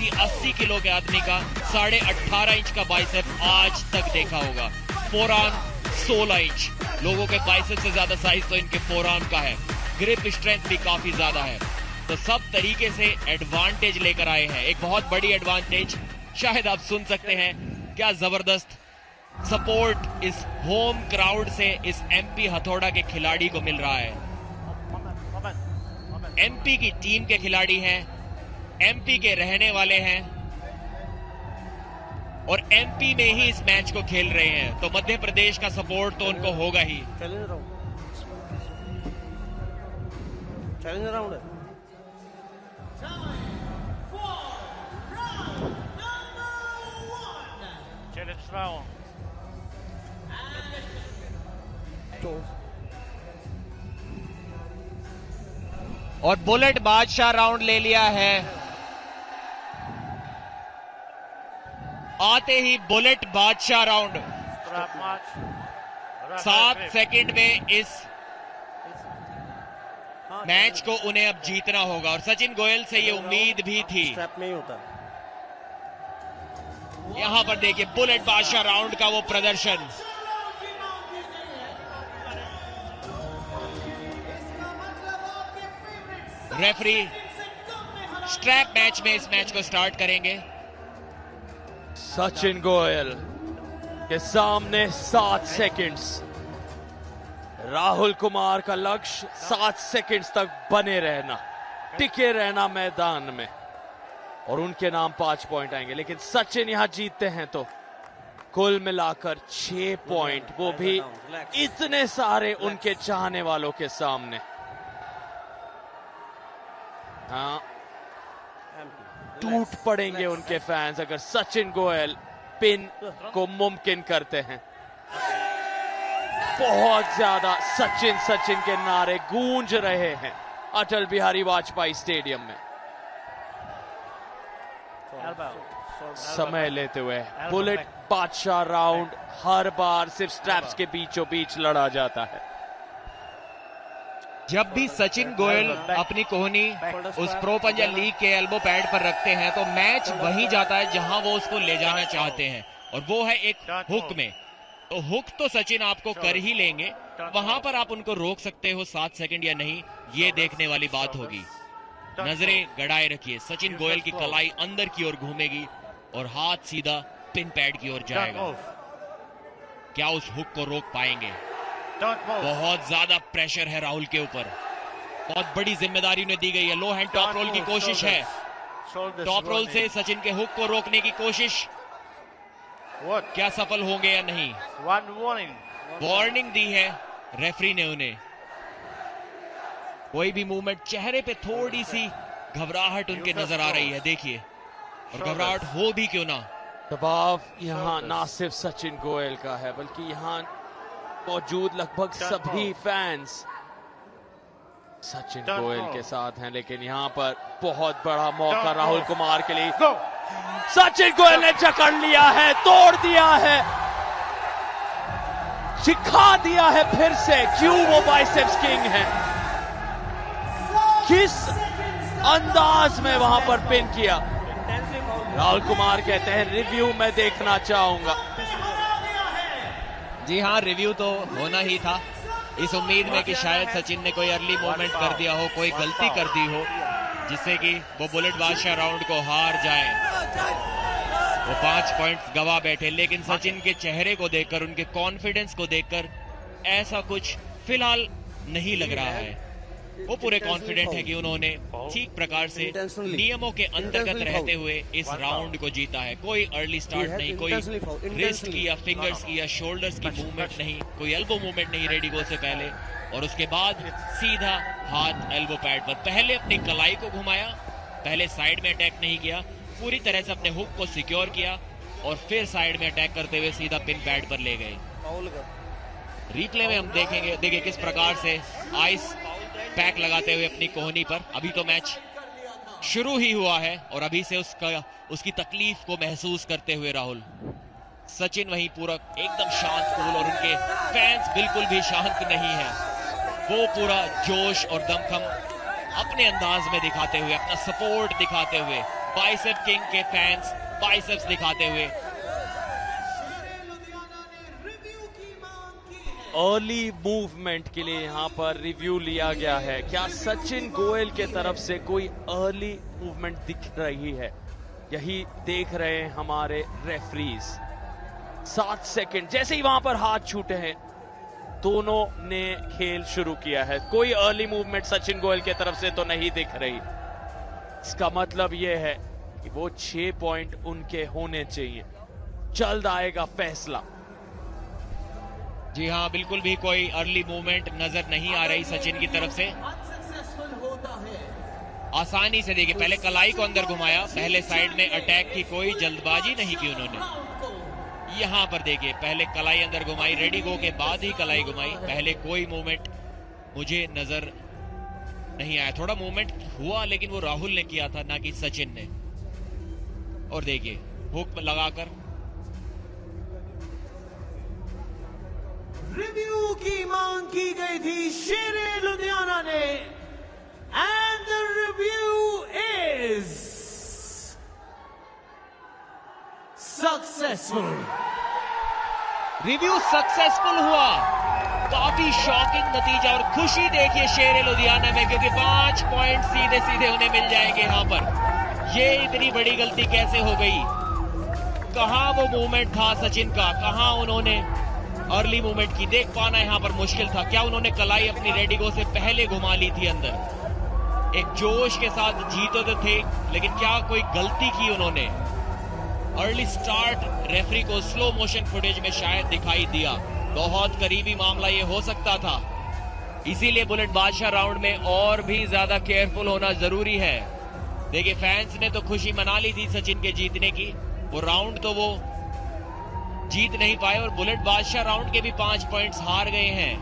80 kilo के आदमी का 18.5 इंच का बाइसेप आज तक देखा होगा। फोरआर्म 16 इंच, लोगों के बाइसेप से ज्यादा साइज तो इनके फोरआर्म का है। ग्रिप स्ट्रेंथ भी काफी ज्यादा है, तो सब तरीके से एडवांटेज लेकर आए हैं। एक बहुत बड़ी एडवांटेज, शायद आप सुन सकते हैं क्या जबरदस्त सपोर्ट इस होम क्राउड से इस एमपी हथौड़ा के खिलाड़ी को मिल रहा है। एमपी की टीम के खिलाड़ी हैं, एमपी के रहने वाले हैं और एमपी में ही इस मैच को खेल रहे हैं, तो मध्य प्रदेश का सपोर्ट तो उनको होगा ही। चैलेंज राउंड है। Challenge round. और बुलेट बादशाह राउंड ले लिया है। आते ही बुलेट बादशाह राउंड 7 सेकंड में इस मैच को उन्हें अब जीतना होगा और सचिन गोयल से ये उम्मीद भी थी। स्ट्रैप में ही होता। यहां पर देखिए बुलेट बादशाह राउंड का वो प्रदर्शन। रेफरी स्ट्रैप मैच में इस मैच को स्टार्ट करेंगे। सचिन गोयल के सामने 7 सेकंड्स। राहुल कुमार का लक्ष्य 7 सेकंड्स तक बने रहना, टिके रहना मैदान में, और उनके नाम 5 पॉइंट आएंगे। लेकिन सचिन यहां जीतते हैं तो कुल मिलाकर 6 पॉइंट, वो भी इतने सारे उनके चाहने वालों के सामने। हाँ, टूट पड़ेंगे उनके फैंस अगर सचिन गोयल पिन को मुमकिन करते हैं। बहुत ज्यादा सचिन सचिन के नारे गूंज रहे हैं अटल बिहारी वाजपेयी स्टेडियम में। समय लेते हुए बुलेट बादशाह राउंड हर बार सिर्फ स्ट्रैप्स के बीचों बीच लड़ा जाता है। जब भी सचिन गोयल अपनी कोहनी उस प्रो पंजा लीग के एल्बो पैड पर रखते हैं तो मैच वहीं जाता है जहां वो उसको ले जाना चाहते हैं, और वो है एक हुक में। तो हुक तो सचिन आपको कर ही लेंगे, वहां पर आप उनको रोक सकते हो 7 सेकंड या नहीं, ये देखने वाली बात होगी। नजरें गड़ाए रखिए, सचिन गोयल की कलाई अंदर की ओर घूमेगी और हाथ सीधा पिन पैड की ओर जाएगा। क्या उस हुक को रोक पाएंगे? बहुत ज्यादा प्रेशर है राहुल के ऊपर, बहुत बड़ी जिम्मेदारी उन्हें दी गई है। लो हैंड टॉप रोल की कोशिश है, टॉप रोल से सचिन के हुक को रोकने की कोशिश, क्या सफल होंगे या नहीं? वार्निंग दी है रेफरी ने उन्हें। कोई भी मूवमेंट, चेहरे पे थोड़ी सी घबराहट उनके नजर आ रही है, देखिए, और घबराहट हो भी क्यों ना। दबाव यहाँ ना सिर्फ सचिन गोयल का है बल्कि यहाँ मौजूद लगभग सभी फैंस सचिन गोयल के साथ हैं। लेकिन यहाँ पर बहुत बड़ा मौका राहुल कुमार के लिए। सचिन गोयल ने जकड़ लिया है, तोड़ दिया है, सिखा दिया है फिर से क्यों वो बाइसेप्स किंग है। किस अंदाज में वहां पर पिन किया। राहुल कुमार कहते हैं रिव्यू में देखना चाहूंगा। जी हाँ, रिव्यू तो होना ही था, इस उम्मीद में कि शायद सचिन ने कोई अर्ली मूवमेंट कर दिया हो, कोई गलती कर दी हो जिससे कि वो बुलेट बादशाह राउंड को हार जाए, वो 5 पॉइंट्स गवा बैठे। लेकिन सचिन के चेहरे को देखकर, उनके कॉन्फिडेंस को देखकर ऐसा कुछ फिलहाल नहीं लग रहा है। वो पूरे कॉन्फिडेंट है कि उन्होंने ठीक प्रकार से नियमों के अंतर्गत रहते हुए इस राउंड को जीता है। कोई अर्ली स्टार्ट नहीं, कोई रिस्ट की या फिंगर्स की या शोल्डर्स की मूवमेंट नहीं, कोई एल्बो मूवमेंट नहीं रेडी गो से पहले, और उसके बाद सीधा हाथ एल्बो पैड पर। पहले अपनी कलाई को घुमाया, पहले साइड में अटैक नहीं किया, पूरी तरह से अपने हुक को सिक्योर किया और फिर साइड में अटैक करते हुए सीधा पिन पैड पर ले गए। रिप्ले में हम देखेंगे, देखिए किस प्रकार से आइस पैक लगाते हुए अपनी कोहनी पर। अभी तो मैच शुरू ही हुआ है और अभी से उसकी तकलीफ को महसूस करते हुए राहुल। सचिन वहीं पूरा एकदम शांत कूल, और उनके फैंस बिल्कुल भी शांत नहीं है। वो पूरा जोश और दमखम अपने अंदाज में दिखाते हुए, अपना सपोर्ट दिखाते हुए बाइसेप किंग के फैंस बाइसेप्स दिखाते हुए। अर्ली मूवमेंट के लिए यहां पर रिव्यू लिया गया है। क्या सचिन गोयल के तरफ से कोई अर्ली मूवमेंट दिख रही है? यही देख रहे हैं हमारे रेफरीज। 7 सेकंड जैसे ही वहां पर हाथ छूटे हैं, दोनों ने खेल शुरू किया है। कोई अर्ली मूवमेंट सचिन गोयल के तरफ से तो नहीं दिख रही। इसका मतलब यह है कि वो 6 पॉइंट उनके होने चाहिए। जल्द आएगा फैसला। जी हाँ, बिल्कुल भी कोई अर्ली मूवमेंट नजर नहीं आ रही सचिन की तरफ से। आसानी से देखिए, पहले कलाई को अंदर घुमाया, पहले साइड में अटैक की कोई जल्दबाजी नहीं की उन्होंने। यहां पर देखिए, पहले कलाई अंदर घुमाई, रेडी गो के बाद ही कलाई घुमाई। पहले कोई मूवमेंट मुझे नजर नहीं आया। थोड़ा मूवमेंट हुआ लेकिन वो राहुल ने किया था, ना कि सचिन ने। और देखिए हुक लगाकर रिव्यू की मांग की गई थी शेरे लुधियाना ने, and the review is successful. Review successful हुआ। काफी शॉकिंग नतीजा और खुशी देखिए शेरे लुधियाना में, क्योंकि 5 पॉइंट सीधे सीधे उन्हें मिल जाएंगे यहां पर। ये इतनी बड़ी गलती कैसे हो गई? कहां वो मूवमेंट था सचिन का? कहां उन्होंने अर्ली मूवमेंट की? देख पाना यहां पर मुश्किल था। क्या उन्होंने कलाई अपनी रेडी गो से पहले घुमा ली थी अंदर? एक जोश के साथ जीते तो थे, लेकिन क्या कोई गलती की उन्होंने? अर्ली स्टार्ट रेफरी को स्लो मोशन फुटेज में शायद दिखाई दिया। बहुत करीबी मामला ये हो सकता था। इसीलिए बुलेट बादशाह राउंड में और भी ज्यादा केयरफुल होना जरूरी है। देखिए, फैंस ने तो खुशी मना ली थी सचिन के जीतने की, वो राउंड तो वो जीत नहीं पाए, और बुलेट बादशाह राउंड के भी 5 पॉइंट्स हार गए हैं।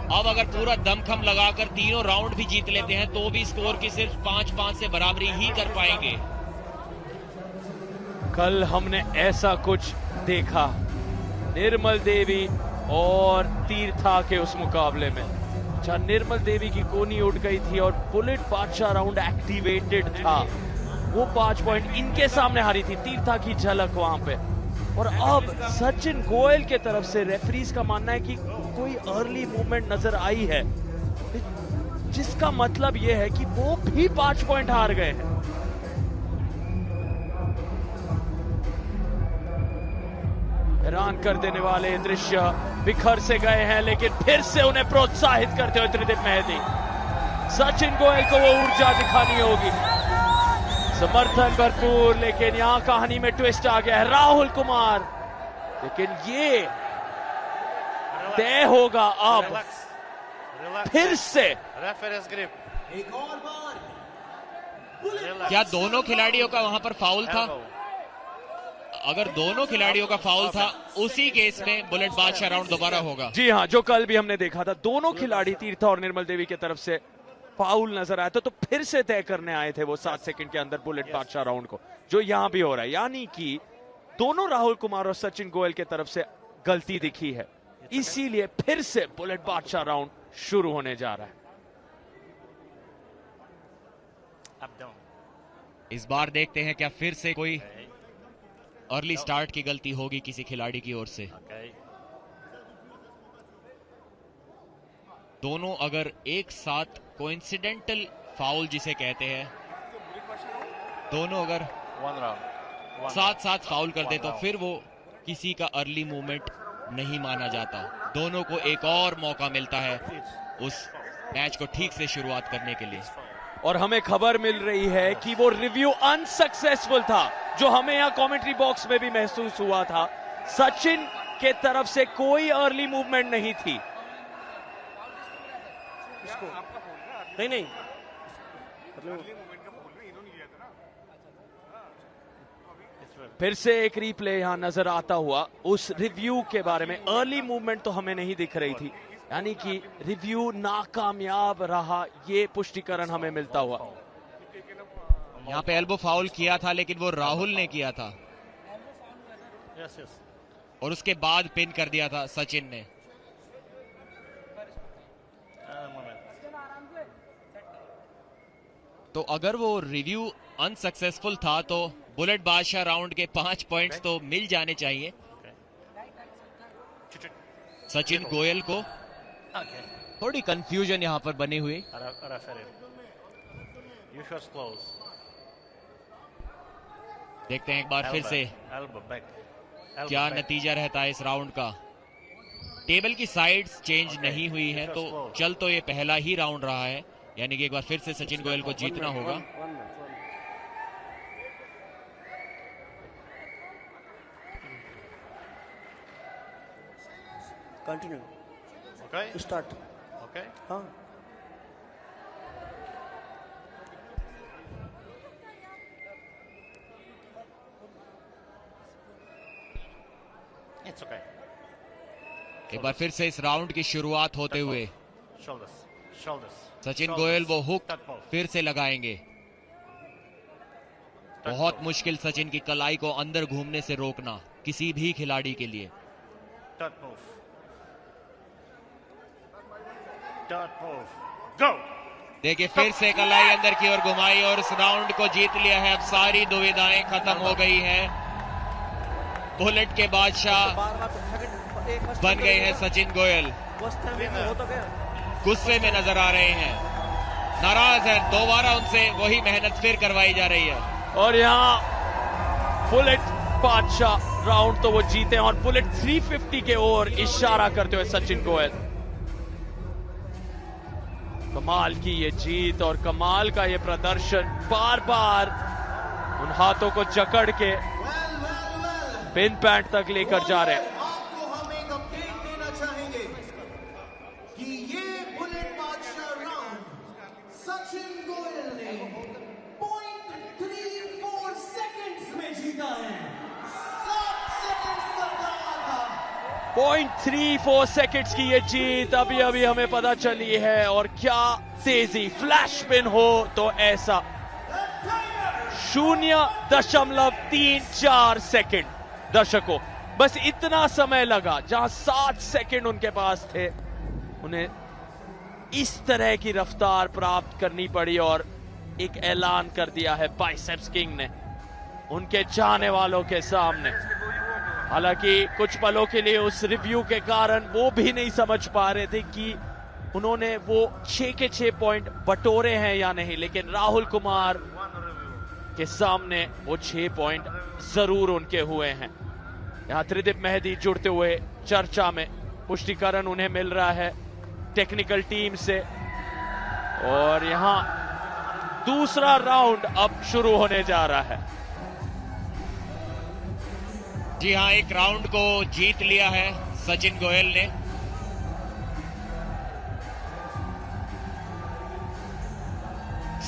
अब अगर पूरा दमखम लगाकर तीनों राउंड भी जीत लेते हैं तो भी स्कोर की सिर्फ 5-5 से बराबरी ही कर पाएंगे। कल हमने ऐसा कुछ देखा निर्मल देवी और तीर्था के उस मुकाबले में, जहां निर्मल देवी की कोनी उड़ गई थी और बुलेट बादशाह राउंड एक्टिवेटेड था। वो 5 पॉइंट इनके सामने हारी थी। तीर्था की झलक वहां पे। और अब सचिन गोयल के तरफ से रेफरीज का मानना है कि कोई अर्ली मूवमेंट नजर आई है, जिसका मतलब यह है कि वो भी 5 पॉइंट हार गए हैं। हैरान कर देने वाले दृश्य बिखर से गए हैं, लेकिन फिर से उन्हें प्रोत्साहित करते हुए त्रिदीप मेहदी। सचिन गोयल को वो ऊर्जा दिखानी होगी, समर्थन भरपूर। लेकिन यहां कहानी में ट्विस्ट आ गया है। राहुल कुमार, लेकिन ये तय होगा अब फिर से। एक और बार क्या दोनों खिलाड़ियों का वहां पर फाउल था? अगर दोनों खिलाड़ियों का फाउल था, उसी केस में बुलेट बादशाह राउंड दोबारा होगा। जी हाँ, जो कल भी हमने देखा था, दोनों खिलाड़ी तीर्था और निर्मल देवी की तरफ से फाउल नजर आया था, तो फिर से तय करने आए थे वो 7 सेकंड के अंदर बुलेट बादशाह राउंड को, जो यहां भी हो रहा है। यानी कि दोनों राहुल कुमार और सचिन गोयल की तरफ से गलती दिखी है, इसीलिए फिर से बुलेट बादशाह राउंड शुरू होने जा रहा है। इस बार देखते हैं क्या फिर से कोई अर्ली स्टार्ट की गलती होगी किसी खिलाड़ी की ओर से। दोनों अगर एक साथ कोइंसिडेंटल फाउल जिसे कहते हैं, दोनों अगर साथ साथ फाउल कर दे तो फिर वो किसी का अर्ली मूवमेंट नहीं माना जाता। दोनों को एक और मौका मिलता है उस मैच को ठीक से शुरुआत करने के लिए। और हमें खबर मिल रही है कि वो रिव्यू अनसक्सेसफुल था, जो हमें यहाँ कमेंट्री बॉक्स में भी महसूस हुआ था। सचिन के तरफ से कोई अर्ली मूवमेंट नहीं थी। नहीं फिर से एक रिप्ले यहां नजर आता हुआ उस रिव्यू के बारे में। अर्ली मूवमेंट तो हमें नहीं दिख रही थी, यानी कि रिव्यू नाकामयाब रहा, ये पुष्टिकरण हमें मिलता हुआ। यहाँ पे एल्बो फाउल किया था, लेकिन वो राहुल ने किया था और उसके बाद पिन कर दिया था सचिन ने। तो अगर वो रिव्यू अनसक्सेसफुल था तो बुलेट बादशाह राउंड के 5 पॉइंट्स तो मिल जाने चाहिए सचिन गोयल को। Okay. थोड़ी कंफ्यूजन यहां पर बनी हुई। Referee. You should close. देखते हैं एक बार फिर से Elbow back. Elbow क्या back. नतीजा रहता है इस राउंड का। टेबल की साइड्स चेंज Okay. नहीं हुई है तो चल तो ये पहला ही राउंड रहा है, यानी कि एक बार फिर से सचिन गोयल को जीतना होगा। Continue Okay. स्टार्ट। Okay. हाँ It's okay. एक बार फिर से इस राउंड की शुरुआत होते हुए Shoulders. Shoulders. Sachin Shoulders. Goyal वो हुक Touch move. फिर से लगाएंगे। Touch बहुत move. मुश्किल सचिन की कलाई को अंदर घूमने से रोकना किसी भी खिलाड़ी के लिए। Touch move. Touch move. Go. देखिए फिर से कलाई अंदर की ओर घुमाई और इस राउंड को जीत लिया है। अब सारी दुविधाएं खत्म हो गई है। बुलेट के बादशाह बन गए हैं सचिन गोयल। हो तो गया। गुस्से में नजर आ रहे हैं, नाराज है। दोबारा उनसे वही मेहनत फिर करवाई जा रही है। और यहाँ बुलेट बादशाह राउंड तो वो जीते हैं और बुलेट 350 के ओर इशारा करते हुए सचिन गोयल। कमाल की ये जीत और कमाल का ये प्रदर्शन, बार बार उन हाथों को जकड़ के पिन पैंट तक लेकर जा रहे हैं। आपको हम एक अपडेट देना चाहेंगे कि ये बुलेट बादशाह राउंड सचिन गोयल ने 0.34 सेकंड्स में जीता है। 7 सेकंड्स तक रहा था। 0.34 सेकंड्स की ये जीत अभी अभी हमें पता चली है। और क्या तेजी, फ्लैश पिन हो तो ऐसा 0.34 सेकंड। दर्शकों बस इतना समय लगा, जहां 7 सेकंड उनके पास थे, उन्हें इस तरह की रफ्तार प्राप्त करनी पड़ी और एक ऐलान कर दिया है बाइसेप्स किंग ने उनके चाहने वालों के सामने। हालांकि कुछ पलों के लिए उस रिव्यू के कारण वो भी नहीं समझ पा रहे थे कि उन्होंने वो 6 के 6 पॉइंट बटोरे हैं या नहीं, लेकिन राहुल कुमार के सामने वो 6 पॉइंट जरूर उनके हुए हैं। यहां त्रिदीप मेहदी जुड़ते हुए चर्चा में, पुष्टिकरण उन्हें मिल रहा है टेक्निकल टीम से। और यहां दूसरा राउंड अब शुरू होने जा रहा है। जी हाँ, एक राउंड को जीत लिया है सचिन गोयल ने।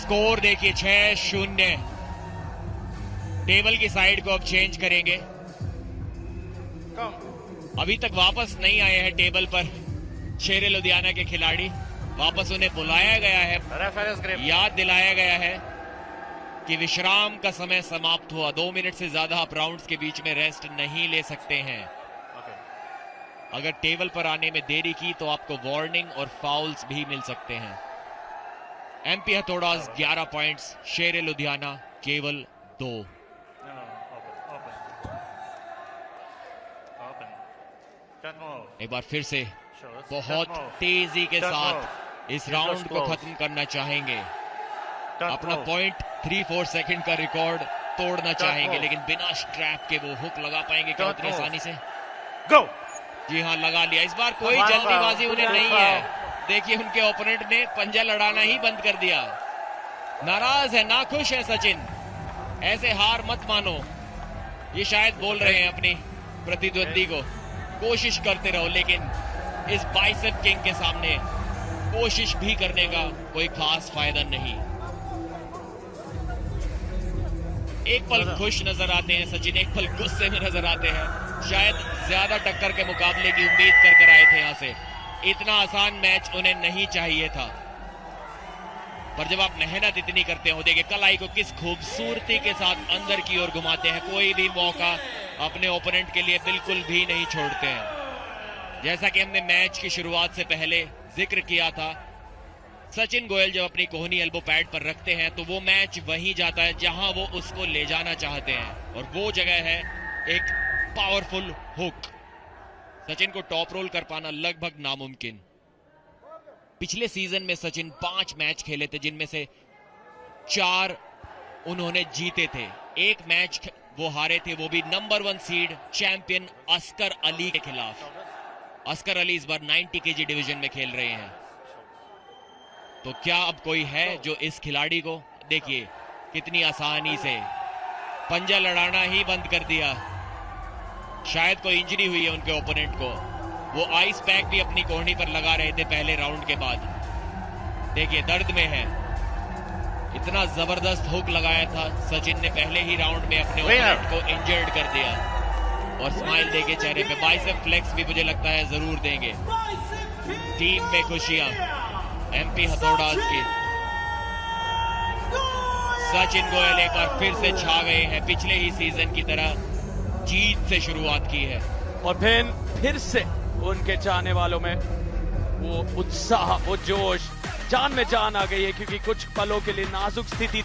स्कोर देखिए 6-0। टेबल की साइड को अब चेंज करेंगे। अभी तक वापस नहीं आए हैं टेबल पर शेरे लुधियाना के खिलाड़ी। वापस उन्हें बुलाया गया है, Referee's grip. याद दिलाया गया है कि विश्राम का समय समाप्त हुआ। 2 मिनट से ज्यादा आप राउंड्स के बीच में रेस्ट नहीं ले सकते हैं। Okay. अगर टेबल पर आने में देरी की तो आपको वार्निंग और फाउल्स भी मिल सकते हैं। एमपी हथौड़ास 11 पॉइंट्स, शेरे लुधियाना केवल 2। No. Open. Open. Touch move. एक बार फिर से Shoulders. बहुत Touch move. तेजी के Touch साथ move. इस This राउंड was को close. खत्म करना चाहेंगे। Touch अपना move. 0.34 सेकंड का रिकॉर्ड तोड़ना चाहेंगे, move. लेकिन बिना स्ट्रैप के वो हुक लगा पाएंगे क्या Touch उतनी move. आसानी से? Go. जी हाँ, लगा लिया। इस बार कोई One जल्दीबाजी foul. उन्हें One नहीं foul. है। देखिए उनके ओपोनेंट ने पंजा लड़ाना ही बंद कर दिया। नाराज है, नाखुश है सचिन। ऐसे हार मत मानो। ये शायद बोल रहे हैं अपनी प्रतिद्वंदी को, कोशिश करते रहो, लेकिन इस बाइसेप किंग के सामने कोशिश भी करने का कोई खास फायदा नहीं। एक पल खुश नजर आते हैं सचिन, एक पल गुस्से में नजर आते हैं। शायद ज्यादा टक्कर के मुकाबले की उम्मीद कर आए थे यहां से। इतना आसान मैच उन्हें नहीं चाहिए था, पर जब आप मेहनत इतनी करते हो, देखिए कलाई को किस खूबसूरती के साथ अंदर की ओर घुमाते हैं। कोई भी मौका अपने ओपोनेंट के लिए बिल्कुल भी नहीं छोड़ते हैं। जैसा कि हमने मैच की शुरुआत से पहले जिक्र किया था, सचिन गोयल जब अपनी कोहनी एल्बो पैड पर रखते हैं तो वो मैच वहीं जाता है जहां वो उसको ले जाना चाहते हैं, और वो जगह है एक पावरफुल हुक। सचिन को टॉप रोल कर पाना लगभग नामुमकिन। पिछले सीजन में सचिन 5 मैच खेले थे, जिनमें से 4 उन्होंने जीते थे। एक मैच वो हारे थे, वो भी number 1 seed champion Oscar Ali के खिलाफ। अस्कर अली इस बार 90 केजी डिवीजन में खेल रहे हैं। तो क्या अब कोई है जो इस खिलाड़ी को, देखिए कितनी आसानी से पंजा लड़ाना ही बंद कर दिया। शायद कोई इंजरी हुई है उनके ओपोनेंट को। वो आइस पैक भी अपनी कोहनी पर लगा रहे थे पहले राउंड के बाद। देखिए दर्द में है। इतना जबरदस्त हुक लगाया था सचिन ने पहले ही राउंड में, अपने ओपोनेंट को इंजर्ड कर दिया। और स्माइल देके चेहरे पे, बाइसेप फ्लेक्स भी मुझे लगता है जरूर देंगे। टीम में खुशियां एमपी हथौड़ा की। सचिन गोयल एक बार फिर से छा गए हैं, पिछले ही सीजन की तरह जीत से शुरुआत की है। और फिर से उनके चाहने वालों में वो उत्साह, वो जोश, जान में जान आ गई है, क्योंकि कुछ पलों के लिए नाजुक स्थिति थी।